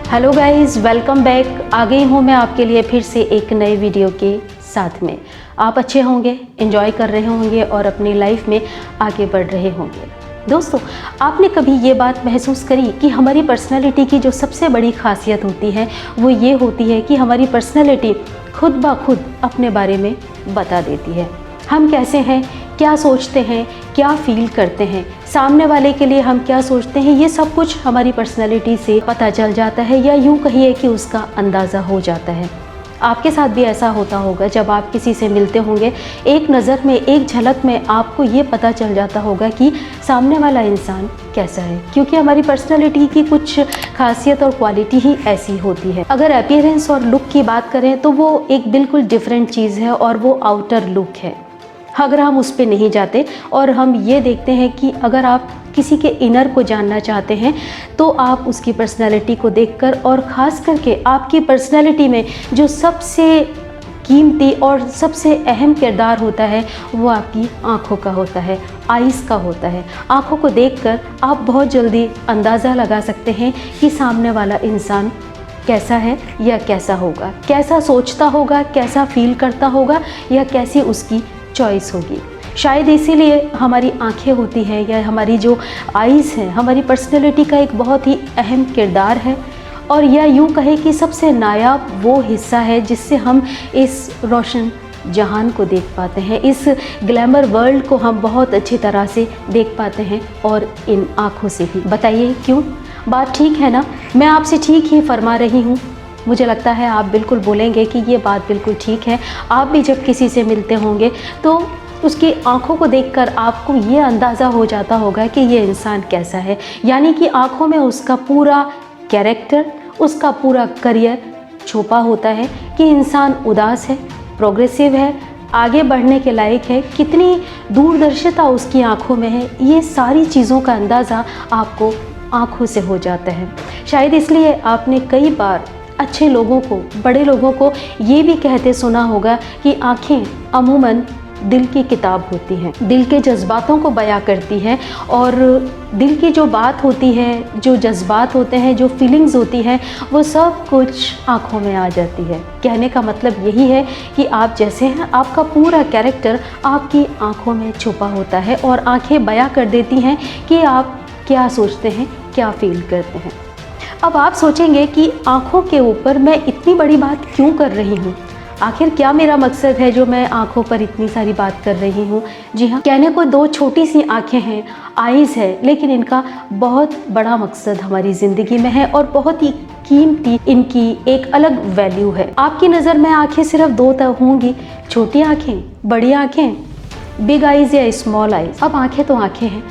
Hello guys, welcome back. आ गई हूँ मैं आपके लिए फिर से एक नए वीडियो के साथ में। आप अच्छे होंगे, एंजॉय कर रहे होंगे और अपनी लाइफ में आगे बढ़ रहे होंगे। दोस्तों, आपने कभी ये बात महसूस करी कि हमारी पर्सनैलिटी की जो सबसे बड़ी खासियत होती है वो ये होती है कि हमारी पर्सनैलिटी खुद ब खुद अपने बारे में बता देती है। हम कैसे हैं, क्या सोचते हैं, क्या फील करते हैं, सामने वाले के लिए हम क्या सोचते हैं, ये सब कुछ हमारी पर्सनैलिटी से पता चल जाता है, या यूँ कहिए कि उसका अंदाज़ा हो जाता है। आपके साथ भी ऐसा होता होगा, जब आप किसी से मिलते होंगे, एक नज़र में, एक झलक में आपको ये पता चल जाता होगा कि सामने वाला इंसान कैसा है, क्योंकि हमारी पर्सनैलिटी की कुछ खासियत और क्वालिटी ही ऐसी होती है। अगर अपीयरेंस और लुक की बात करें तो वो एक बिल्कुल डिफरेंट चीज़ है और वो आउटर लुक है। अगर हम उस पे नहीं जाते और हम ये देखते हैं कि अगर आप किसी के इनर को जानना चाहते हैं तो आप उसकी पर्सनैलिटी को देखकर, और ख़ास करके आपकी पर्सनैलिटी में जो सबसे कीमती और सबसे अहम किरदार होता है वो आपकी आँखों का होता है, आइज़ का होता है। आँखों को देखकर आप बहुत जल्दी अंदाज़ा लगा सकते हैं कि सामने वाला इंसान कैसा है या कैसा होगा, कैसा सोचता होगा, कैसा फील करता होगा, या कैसी उसकी चॉइस होगी। शायद इसीलिए हमारी आंखें होती हैं या हमारी जो आइज़ हैं, हमारी पर्सनैलिटी का एक बहुत ही अहम किरदार है, और या यूँ कहे कि सबसे नायाब वो हिस्सा है जिससे हम इस रोशन जहान को देख पाते हैं, इस ग्लैमर वर्ल्ड को हम बहुत अच्छी तरह से देख पाते हैं, और इन आँखों से ही। बताइए क्यों? बात ठीक है ना? मैं आपसे ठीक ही फरमा रही हूँ। मुझे लगता है आप बिल्कुल बोलेंगे कि ये बात बिल्कुल ठीक है। आप भी जब किसी से मिलते होंगे तो उसकी आंखों को देखकर आपको ये अंदाज़ा हो जाता होगा कि ये इंसान कैसा है, यानी कि आंखों में उसका पूरा कैरेक्टर, उसका पूरा करियर छुपा होता है कि इंसान उदास है, प्रोग्रेसिव है, आगे बढ़ने के लायक है, कितनी दूरदर्शिता उसकी आंखों में है। ये सारी चीज़ों का अंदाज़ा आपको आंखों से हो जाता है। शायद इसलिए आपने कई बार अच्छे लोगों को, बड़े लोगों को ये भी कहते सुना होगा कि आँखें अमूमन दिल की किताब होती हैं, दिल के जज्बातों को बयां करती हैं, और दिल की जो बात होती है, जो जज्बात होते हैं, जो फीलिंग्स होती हैं, वो सब कुछ आँखों में आ जाती है। कहने का मतलब यही है कि आप जैसे हैं, आपका पूरा कैरेक्टर आपकी आँखों में छुपा होता है, और आँखें बयां कर देती हैं कि आप क्या सोचते हैं, क्या फील करते हैं। अब आप सोचेंगे कि आँखों के ऊपर मैं इतनी बड़ी बात क्यों कर रही हूँ, आखिर क्या मेरा मकसद है जो मैं आँखों पर इतनी सारी बात कर रही हूँ। जी हाँ, कहने को दो छोटी सी आँखें हैं, आइज़ है, लेकिन इनका बहुत बड़ा मकसद हमारी ज़िंदगी में है, और बहुत ही कीमती इनकी एक अलग वैल्यू है। आपकी नज़र में आँखें सिर्फ दो होंगी, छोटी आँखें, बड़ी आँखें, बिग आइज़ या स्मॉल आइज़। अब आँखें तो आँखें हैं,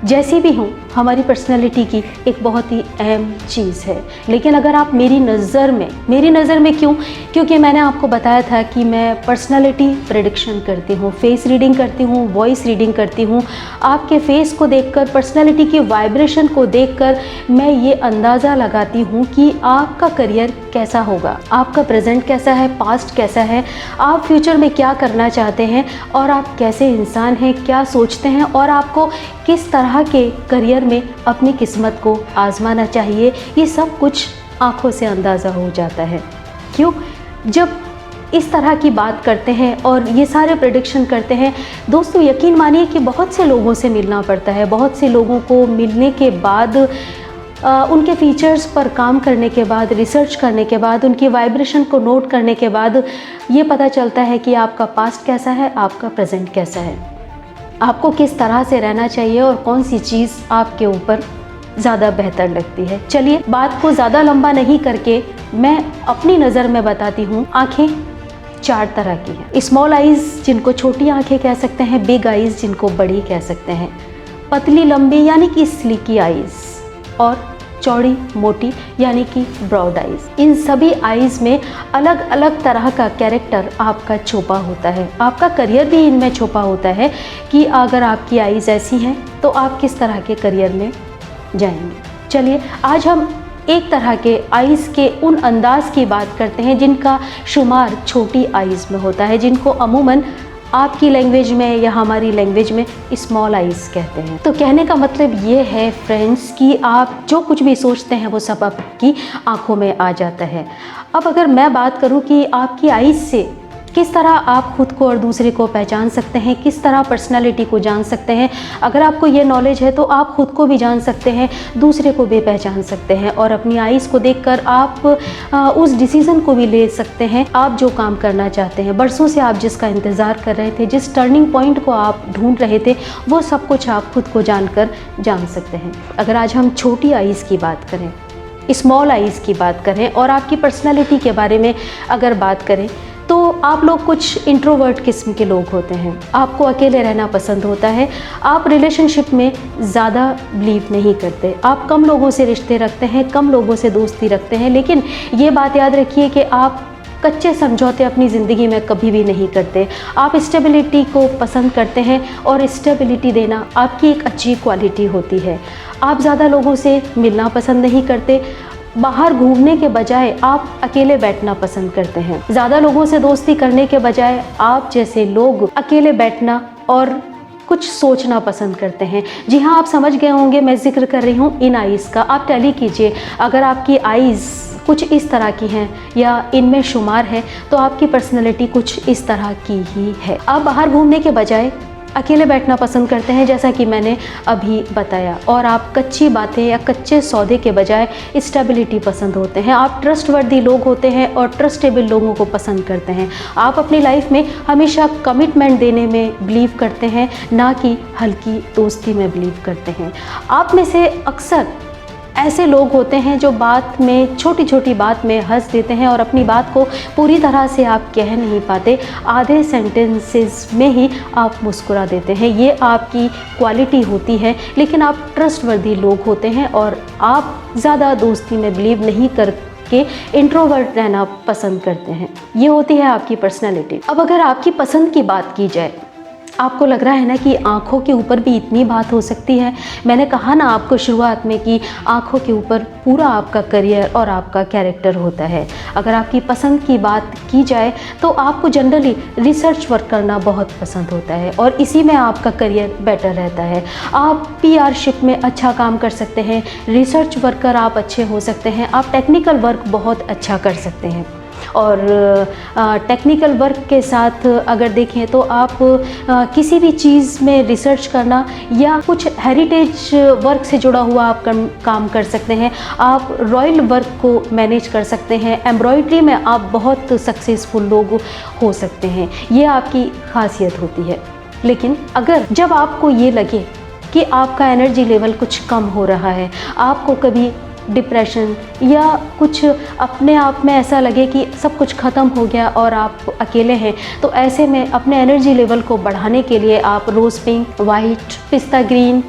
जैसी भी हूँ, हमारी पर्सनैलिटी की एक बहुत ही अहम चीज़ है। लेकिन अगर आप मेरी नज़र में क्यों? क्योंकि मैंने आपको बताया था कि मैं पर्सनैलिटी प्रेडिक्शन करती हूँ, फेस रीडिंग करती हूँ, वॉइस रीडिंग करती हूँ। आपके फेस को देखकर, पर्सनैलिटी की वाइब्रेशन को देखकर मैं ये अंदाज़ा लगाती हूँ कि आपका करियर कैसा होगा, आपका प्रेजेंट कैसा है, पास्ट कैसा है, आप फ्यूचर में क्या करना चाहते हैं, और आप कैसे इंसान हैं, क्या सोचते हैं, और आपको किस तरह के करियर में अपनी किस्मत को आजमाना चाहिए। ये सब कुछ आँखों से अंदाज़ा हो जाता है। क्यों? जब इस तरह की बात करते हैं और ये सारे प्रेडिक्शन करते हैं, दोस्तों यकीन मानिए कि बहुत से लोगों से मिलना पड़ता है। बहुत से लोगों को मिलने के बाद, उनके फीचर्स पर काम करने के बाद, रिसर्च करने के बाद, उनकी वाइब्रेशन को नोट करने के बाद ये पता चलता है कि आपका पास्ट कैसा है, आपका प्रेजेंट कैसा है, आपको किस तरह से रहना चाहिए, और कौन सी चीज़ आपके ऊपर ज़्यादा बेहतर लगती है। चलिए, बात को ज़्यादा लंबा नहीं करके मैं अपनी नज़र में बताती हूँ। आँखें चार तरह की हैं। स्मॉल आइज़ जिनको छोटी आँखें कह सकते हैं, बिग आइज़ जिनको बड़ी कह सकते हैं, पतली लंबी यानी कि स्लिकी आइज़, और चौड़ी मोटी यानी कि ब्रॉड आइज़। इन सभी आइज़ में अलग अलग तरह का कैरेक्टर आपका छुपा होता है। आपका करियर भी इनमें छुपा होता है कि अगर आपकी आइज़ ऐसी हैं तो आप किस तरह के करियर में जाएंगे। चलिए, आज हम एक तरह के आइज़ के उन अंदाज़ की बात करते हैं जिनका शुमार छोटी आइज़ में होता है, जिनको अमूमन आपकी लैंग्वेज में या हमारी लैंग्वेज में स्मॉल आइज़ कहते हैं। तो कहने का मतलब ये है फ्रेंड्स कि आप जो कुछ भी सोचते हैं वो सब आपकी आंखों में आ जाता है। अब अगर मैं बात करूं कि आपकी आइज़ से किस तरह आप खुद को और दूसरे को पहचान सकते हैं, किस तरह पर्सनालिटी को जान सकते हैं, अगर आपको ये नॉलेज है तो आप खुद को भी जान सकते हैं, दूसरे को भी पहचान सकते हैं और अपनी आइज़ को देखकर आप उस डिसीज़न को भी ले सकते हैं। आप जो काम करना चाहते हैं, बरसों से आप जिसका इंतज़ार कर रहे थे, जिस टर्निंग पॉइंट को आप ढूंढ रहे थे, वो सब कुछ आप खुद को जानकर जान सकते हैं। अगर आज हम छोटी आइज़ की बात करें, स्मॉल आइज़ की बात करें और आपकी पर्सनैलिटी के बारे में अगर बात करें, तो आप लोग कुछ इंट्रोवर्ट किस्म के लोग होते हैं। आपको अकेले रहना पसंद होता है, आप रिलेशनशिप में ज़्यादा बिलीव नहीं करते, आप कम लोगों से रिश्ते रखते हैं, कम लोगों से दोस्ती रखते हैं। लेकिन ये बात याद रखिए कि आप कच्चे समझौते अपनी ज़िंदगी में कभी भी नहीं करते। आप स्टेबिलिटी को पसंद करते हैं और स्टेबिलिटी देना आपकी एक अच्छी क्वालिटी होती है। आप ज़्यादा लोगों से मिलना पसंद नहीं करते, बाहर घूमने के बजाय आप अकेले बैठना पसंद करते हैं। ज़्यादा लोगों से दोस्ती करने के बजाय आप जैसे लोग अकेले बैठना और कुछ सोचना पसंद करते हैं। जी हाँ, आप समझ गए होंगे मैं जिक्र कर रही हूँ इन आइज़ का। आप टैली कीजिए, अगर आपकी आइज़ कुछ इस तरह की हैं या इनमें शुमार है तो आपकी पर्सनैलिटी कुछ इस तरह की ही है। आप बाहर घूमने के बजाय अकेले बैठना पसंद करते हैं, जैसा कि मैंने अभी बताया, और आप कच्ची बातें या कच्चे सौदे के बजाय स्टेबिलिटी पसंद होते हैं। आप ट्रस्टवर्दी लोग होते हैं और ट्रस्टेबल लोगों को पसंद करते हैं। आप अपनी लाइफ में हमेशा कमिटमेंट देने में बिलीव करते हैं, ना कि हल्की दोस्ती में बिलीव करते हैं। आप में से अक्सर ऐसे लोग होते हैं जो बात में, छोटी छोटी बात में हंस देते हैं और अपनी बात को पूरी तरह से आप कह नहीं पाते, आधे सेंटेंसेस में ही आप मुस्कुरा देते हैं। ये आपकी क्वालिटी होती है, लेकिन आप ट्रस्टवर्दी लोग होते हैं और आप ज़्यादा दोस्ती में बिलीव नहीं करके इंट्रोवर्ट रहना पसंद करते हैं। ये होती है आपकी पर्सनैलिटी। अब अगर आपकी पसंद की बात की जाए, आपको लग रहा है ना कि आँखों के ऊपर भी इतनी बात हो सकती है। मैंने कहा ना आपको शुरुआत में कि आँखों के ऊपर पूरा आपका करियर और आपका कैरेक्टर होता है। अगर आपकी पसंद की बात की जाए तो आपको जनरली रिसर्च वर्क करना बहुत पसंद होता है और इसी में आपका करियर बेटर रहता है। आप पीआरशिप में अच्छा काम कर सकते हैं, रिसर्च वर्कर आप अच्छे हो सकते हैं, आप टेक्निकल वर्क बहुत अच्छा कर सकते हैं। और टेक्निकल वर्क के साथ अगर देखें तो आप किसी भी चीज़ में रिसर्च करना या कुछ हेरिटेज वर्क से जुड़ा हुआ आप काम कर सकते हैं। आप रॉयल वर्क को मैनेज कर सकते हैं, एम्ब्रॉयडरी में आप बहुत सक्सेसफुल लोग हो सकते हैं। ये आपकी खासियत होती है। लेकिन अगर जब आपको ये लगे कि आपका एनर्जी लेवल कुछ कम हो रहा है, आपको कभी डिप्रेशन या कुछ अपने आप में ऐसा लगे कि सब कुछ ख़त्म हो गया और आप अकेले हैं, तो ऐसे में अपने एनर्जी लेवल को बढ़ाने के लिए आप रोज़ पिंक, वाइट, पिस्ता ग्रीन,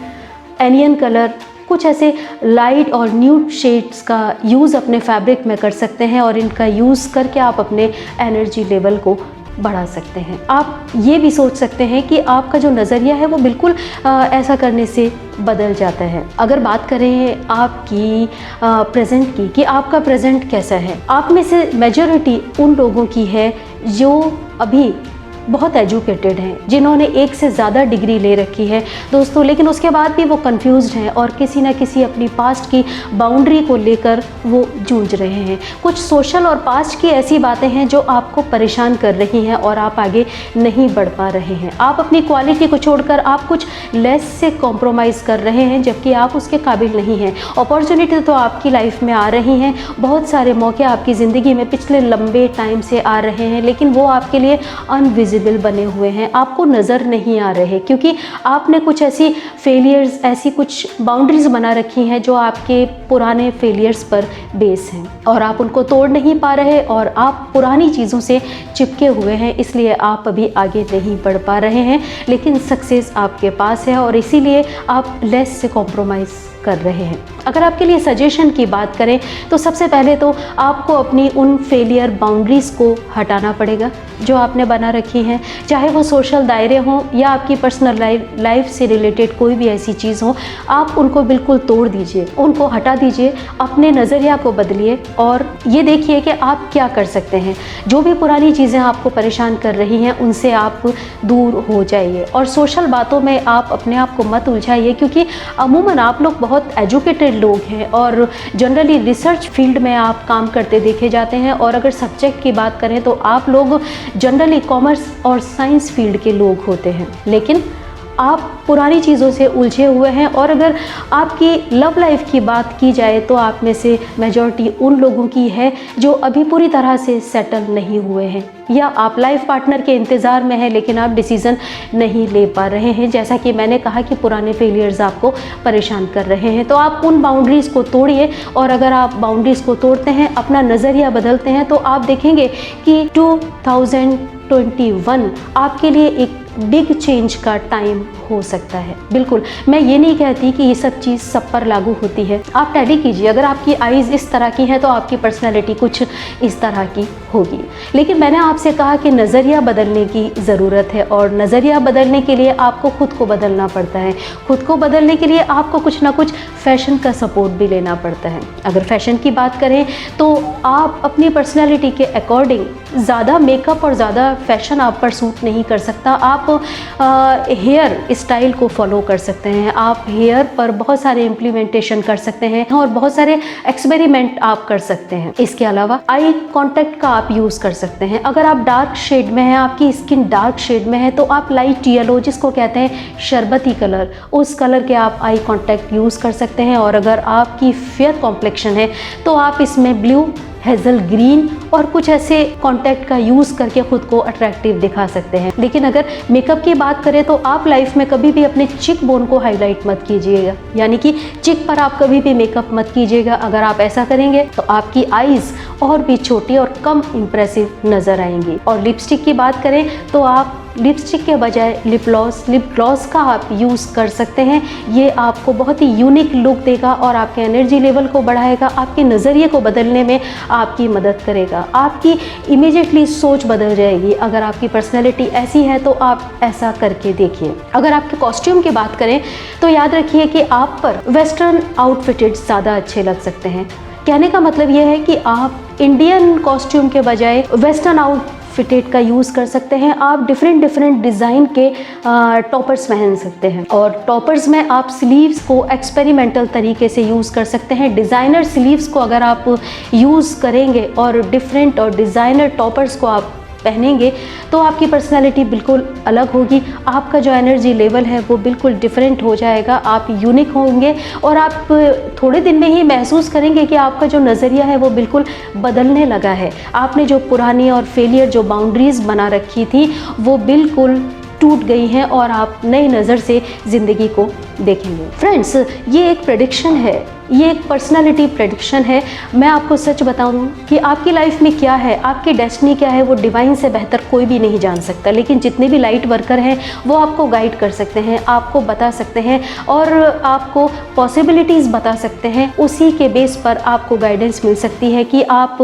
एनियन कलर, कुछ ऐसे लाइट और न्यूड शेड्स का यूज़ अपने फैब्रिक में कर सकते हैं और इनका यूज़ करके आप अपने एनर्जी लेवल को बढ़ा सकते हैं। आप ये भी सोच सकते हैं कि आपका जो नज़रिया है वो बिल्कुल ऐसा करने से बदल जाता है। अगर बात करें आपकी प्रेजेंट की कि आपका प्रेजेंट कैसा है, आप में से मेजॉरिटी उन लोगों की है जो अभी बहुत एजुकेटेड हैं, जिन्होंने एक से ज़्यादा डिग्री ले रखी है दोस्तों, लेकिन उसके बाद भी वो कंफ्यूज्ड हैं और किसी न किसी अपनी पास्ट की बाउंड्री को लेकर वो जूझ रहे हैं। कुछ सोशल और पास्ट की ऐसी बातें हैं जो आपको परेशान कर रही हैं और आप आगे नहीं बढ़ पा रहे हैं। आप अपनी क्वालिटी को छोड़कर आप कुछ लेस से कॉम्प्रोमाइज़ कर रहे हैं, जबकि आप उसके काबिल नहीं हैं। अपॉर्चुनिटी तो आपकी लाइफ में आ रही हैं, बहुत सारे मौके आपकी ज़िंदगी में पिछले लंबे टाइम से आ रहे हैं, लेकिन वो आपके लिए अनविजिबल बने हुए हैं, आपको नज़र नहीं आ रहे, क्योंकि आपने कुछ ऐसी फेलियर्स, ऐसी कुछ बाउंड्रीज बना रखी हैं जो आपके पुराने फेलियर्स पर बेस हैं और आप उनको तोड़ नहीं पा रहे और आप पुरानी चीज़ों से चिपके हुए हैं, इसलिए आप अभी आगे नहीं बढ़ पा रहे हैं। लेकिन सक्सेस आपके पास है और इसीलिए आप लेस से कॉम्प्रोमाइज़ कर रहे हैं। अगर आपके लिए सजेशन की बात करें तो सबसे पहले तो आपको अपनी उन फेलियर बाउंड्रीज़ को हटाना पड़ेगा जो आपने बना रखी हैं, चाहे वो सोशल दायरे हों या आपकी पर्सनल लाइफ से रिलेटेड कोई भी ऐसी चीज़ हो। आप उनको बिल्कुल तोड़ दीजिए, उनको हटा दीजिए, अपने नज़रिया को बदलिए और ये देखिए कि आप क्या कर सकते हैं। जो भी पुरानी चीज़ें आपको परेशान कर रही हैं उनसे आप दूर हो जाइए और सोशल बातों में आप अपने आप को मत उलझाइए, क्योंकि अमूमन आप लोग बहुत एजुकेटेड लोग हैं और जनरली रिसर्च फील्ड में आप काम करते देखे जाते हैं। और अगर सब्जेक्ट की बात करें तो आप लोग जनरली कॉमर्स और साइंस फील्ड के लोग होते हैं, लेकिन आप पुरानी चीज़ों से उलझे हुए हैं। और अगर आपकी लव लाइफ की बात की जाए तो आप में से मेजॉरिटी उन लोगों की है जो अभी पूरी तरह से सेटल नहीं हुए हैं, या आप लाइफ पार्टनर के इंतज़ार में हैं लेकिन आप डिसीज़न नहीं ले पा रहे हैं। जैसा कि मैंने कहा कि पुराने फेलियर्स आपको परेशान कर रहे हैं, तो आप उन बाउंड्रीज़ को तोड़िए। और अगर आप बाउंड्रीज़ को तोड़ते हैं, अपना नज़रिया बदलते हैं, तो आप देखेंगे कि 2021 आपके लिए एक बिग चेंज का टाइम हो सकता है। बिल्कुल, मैं ये नहीं कहती कि ये सब चीज़ सब पर लागू होती है। आप टैली कीजिए, अगर आपकी आइज़ इस तरह की हैं तो आपकी पर्सनैलिटी कुछ इस तरह की होगी। लेकिन मैंने आपसे कहा कि नज़रिया बदलने की ज़रूरत है और नज़रिया बदलने के लिए आपको खुद को बदलना पड़ता है। खुद को बदलने के लिए आपको कुछ ना कुछ फ़ैशन का सपोर्ट भी लेना पड़ता है। अगर फ़ैशन की बात करें तो आप अपनी पर्सनैलिटी के अकॉर्डिंग ज़्यादा मेकअप और ज़्यादा फ़ैशन आप पर सूट नहीं कर सकता। आप हेयर स्टाइल को फॉलो कर सकते हैं, आप हेयर पर बहुत सारे इम्प्लीमेंटेशन कर सकते हैं और बहुत सारे एक्सपेरिमेंट आप कर सकते हैं। इसके अलावा आई कांटेक्ट का आप यूज़ कर सकते हैं। अगर आप डार्क शेड में हैं, आपकी स्किन डार्क शेड में है, तो आप लाइट येलो, जिसको कहते हैं शरबती कलर, उस कलर के आप आई कांटेक्ट यूज़ कर सकते हैं। और अगर आपकी फेयर कॉम्प्लेक्शन है तो आप इसमें ब्लू, हेज़ल ग्रीन और कुछ ऐसे कॉन्टैक्ट का यूज़ करके ख़ुद को अट्रैक्टिव दिखा सकते हैं। लेकिन अगर मेकअप की बात करें तो आप लाइफ में कभी भी अपने चिक बोन को हाईलाइट मत कीजिएगा, यानी कि चिक पर आप कभी भी मेकअप मत कीजिएगा। अगर आप ऐसा करेंगे तो आपकी आईज़ और भी छोटी और कम इम्प्रेसिव नज़र आएंगी। और लिपस्टिक की बात करें तो आप लिपस्टिक के बजाय लिप ग्लॉस का आप यूज़ कर सकते हैं। ये आपको बहुत ही यूनिक लुक देगा और आपके एनर्जी लेवल को बढ़ाएगा, आपके नज़रिए को बदलने में आपकी मदद करेगा। आपकी इमीडिएटली सोच बदल जाएगी। अगर आपकी पर्सनैलिटी ऐसी है तो आप ऐसा करके देखिए। अगर आपके कॉस्ट्यूम की बात करें तो याद रखिए कि आप पर वेस्टर्न आउटफिटेड ज़्यादा अच्छे लग सकते हैं। कहने का मतलब यह है कि आप इंडियन कॉस्ट्यूम के बजाय वेस्टर्न आउटफिटेड का यूज़ कर सकते हैं। आप डिफरेंट डिज़ाइन के टॉपर्स पहन सकते हैं और टॉपर्स में आप स्लीव्स को एक्सपेरिमेंटल तरीके से यूज़ कर सकते हैं। डिज़ाइनर स्लीव्स को अगर आप यूज़ करेंगे और डिफरेंट और डिज़ाइनर टॉपर्स को आप पहनेंगे तो आपकी पर्सनालिटी बिल्कुल अलग होगी। आपका जो एनर्जी लेवल है वो बिल्कुल डिफरेंट हो जाएगा, आप यूनिक होंगे और आप थोड़े दिन में ही महसूस करेंगे कि आपका जो नज़रिया है वो बिल्कुल बदलने लगा है। आपने जो पुरानी और फेलियर जो बाउंड्रीज़ बना रखी थी वो बिल्कुल टूट गई हैं और आप नई नज़र से ज़िंदगी को देखेंगे। फ्रेंड्स, ये एक प्रेडिक्शन है, ये एक पर्सनालिटी प्रेडिक्शन है। मैं आपको सच बताऊं कि आपकी लाइफ में क्या है, आपकी डेस्टिनी क्या है, वो डिवाइन से बेहतर कोई भी नहीं जान सकता। लेकिन जितने भी लाइट वर्कर हैं वो आपको गाइड कर सकते हैं, आपको बता सकते हैं और आपको पॉसिबिलिटीज़ बता सकते हैं। उसी के बेस पर आपको गाइडेंस मिल सकती है कि आप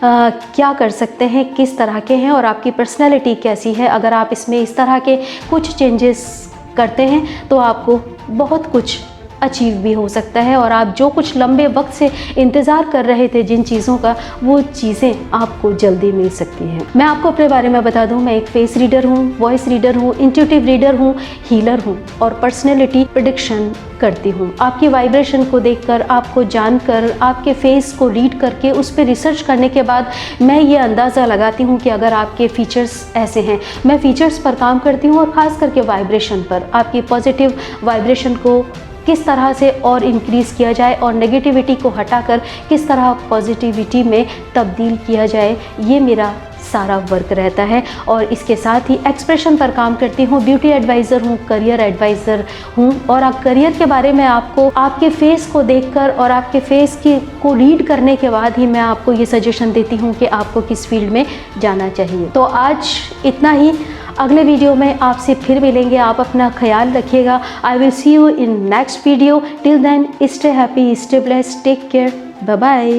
क्या कर सकते हैं, किस तरह के हैं और आपकी पर्सनैलिटी कैसी है। अगर आप इसमें इस तरह के कुछ चेंजेस करते हैं तो आपको बहुत कुछ अचीव भी हो सकता है और आप जो कुछ लंबे वक्त से इंतज़ार कर रहे थे जिन चीज़ों का, वो चीज़ें आपको जल्दी मिल सकती हैं। मैं आपको अपने बारे में बता दूं, मैं एक फेस रीडर हूं, वॉइस रीडर हूं, इंट्यूटिव रीडर हूं, हीलर हूं और पर्सनैलिटी प्रेडिक्शन करती हूं। आपकी वाइब्रेशन को देखकर, आपको जानकर, आपके फेस को रीड करके उस पर रिसर्च करने के बाद मैं ये अंदाज़ा लगाती हूँ कि अगर आपके फीचर्स ऐसे हैं। मैं फीचर्स पर काम करती हूँ और ख़ास करके वाइब्रेशन पर, आपकी पॉजिटिव वाइब्रेशन को किस तरह से और इंक्रीज़ किया जाए और नेगेटिविटी को हटाकर किस तरह पॉजिटिविटी में तब्दील किया जाए, ये मेरा सारा वर्क रहता है। और इसके साथ ही एक्सप्रेशन पर काम करती हूँ, ब्यूटी एडवाइज़र हूँ, करियर एडवाइज़र हूँ और करियर के बारे में आपको आपके फेस को देखकर और आपके फेस को रीड करने के बाद ही मैं आपको ये सजेशन देती हूँ कि आपको किस फील्ड में जाना चाहिए। तो आज इतना ही। अगले वीडियो में आपसे फिर मिलेंगे। आप अपना ख्याल रखिएगा। I will see you in next video. Till then stay happy, stay blessed, take care, bye bye.